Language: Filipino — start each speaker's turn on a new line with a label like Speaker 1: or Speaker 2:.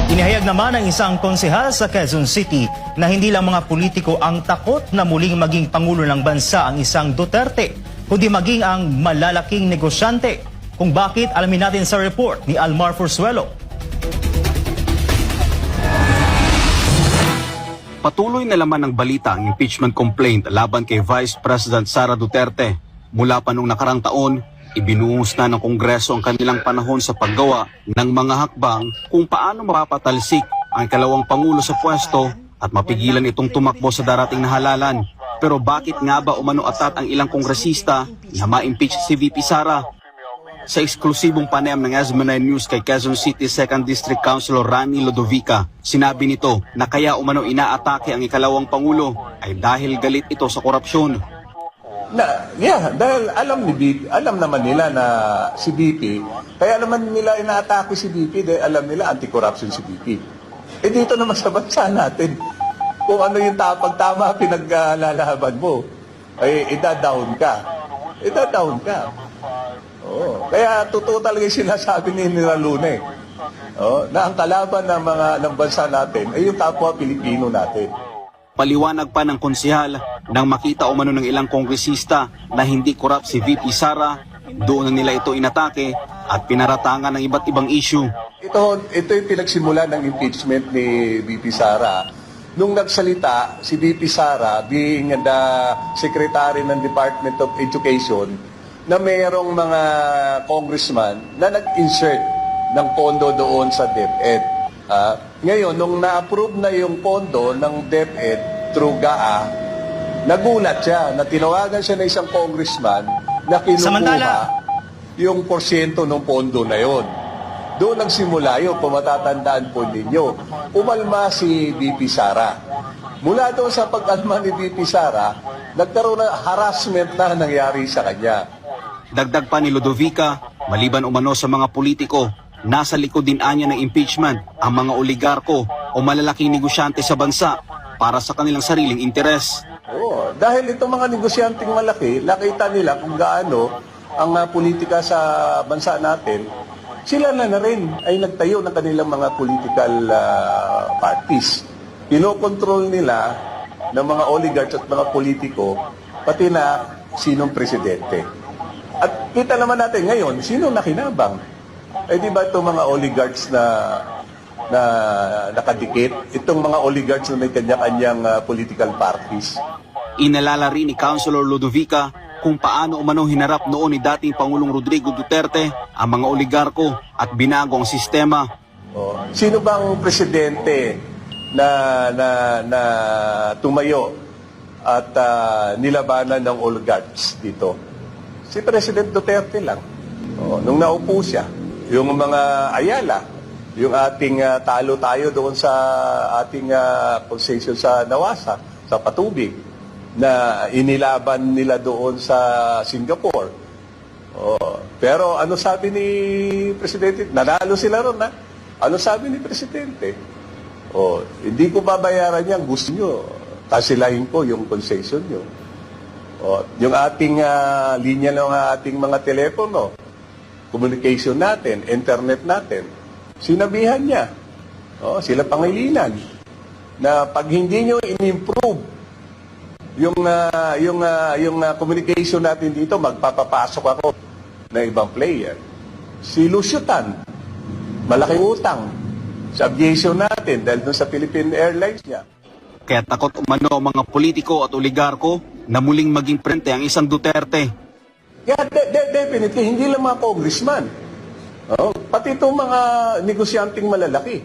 Speaker 1: Inihayag naman ng isang konsehal sa Quezon City na hindi lang mga politiko ang takot na muling maging pangulo ng bansa ang isang Duterte, kundi maging ang malalaking negosyante. Kung bakit, alamin natin sa report ni Almar Forzuelo.
Speaker 2: Patuloy na laman ng balita ang impeachment complaint laban kay Vice President Sara Duterte. Mula pa noong nakarang taon, ibinuhos na ng Kongreso ang kanilang panahon sa paggawa ng mga hakbang kung paano mapapatalsik ang ikalawang Pangulo sa pwesto at mapigilan itong tumakbo sa darating na halalan. Pero bakit nga ba umano atat ang ilang kongresista na ma-impeach si VP Sara? Sa eksklusibong panayam ng SB9 News kay Quezon City 2nd District Councilor Rani Lodovica, sinabi nito na kaya umano inaatake ang ikalawang Pangulo ay dahil galit ito sa korupsyon.
Speaker 3: Dahil alam naman nila na si BP, kaya naman nila inaatake si BP dahil alam nila anti-corruption si BP. Eh dito naman sa bansa natin, kung ano yung pagtama pinaglalaban mo, ay idadaon ka. Oo. Kaya totoo talaga yung sinasabi ni Nila Luna na ang kalaban ng bansa natin ay yung kapwa Pilipino natin.
Speaker 2: Paliwanag pa ng konsehal nang makita umano ng ilang kongresista na hindi korap si VP Sara, doon na nila ito inatake at pinaratangan ng iba't ibang issue.
Speaker 3: Ito yung pinagsimula ng impeachment ni VP Sara. Nung nagsalita si VP Sara being the Secretary ng Department of Education na mayroong mga congressman na nag-insert ng pondo doon sa DepEd. Ngayon, nung na-approve na yung pondo ng DepEd through GAA, nagulat siya na tinawagan siya ng isang congressman na kinukuha yung porsyento ng pondo na yon. Doon nagsimula yun, kung matatandaan po ninyo. Umalma si VP Sara. Mula doon sa pag-alma ni VP Sara, nagkaroon ng harassment na nangyari sa kanya.
Speaker 2: Dagdag pa ni Lodovica, maliban umano sa mga politiko, nasa likod din anya ng impeachment ang mga oligarko o malalaking negosyante sa bansa para sa kanilang sariling interes.
Speaker 3: Oo, dahil itong mga negosyanteng malaki, nakita nila kung gaano ang politika sa bansa natin, sila na rin ay nagtayo ng kanilang mga political parties. Pinokontrol nila ng mga oligarchs at mga politiko, pati na sinong presidente. At kita naman natin ngayon, sino nakinabang? Eh di ba itong mga oligarchs na nakadikit? Itong mga oligarchs na may kanya-kanyang political parties.
Speaker 2: Inalala rin ni Councilor Lodovica kung paano umano hinarap noon ni dating Pangulong Rodrigo Duterte ang mga oligarko at binago ang sistema.
Speaker 3: Sino bang presidente na tumayo at nilabanan ng oligarchs dito? Si President Duterte lang. Nung naupo siya, yung mga Ayala, yung ating talo tayo doon sa ating concession sa Nawasa, sa Patubig, na inilaban nila doon sa Singapore. Pero ano sabi ni Presidente? Nanalo sila ron, ha? Ano sabi ni Presidente? Hindi ko babayaran yan. Gusto nyo, kasilahin ko yung concession nyo. Yung ating linya ng ating mga telepono, communication natin, internet natin, sinabihan niya, sila Pangilinan, na pag hindi nyo in-improve yung communication natin dito, magpapapasok ako ng ibang player. Si Lucio Tan, malaking utang sa aviation natin dahil dun sa Philippine Airlines niya.
Speaker 2: Kaya takot umano ang mga politiko at oligarko na muling maging prente ang isang Duterte.
Speaker 3: Kaya definitely, hindi lang mga congressman. Pati itong mga negosyanteng malalaki.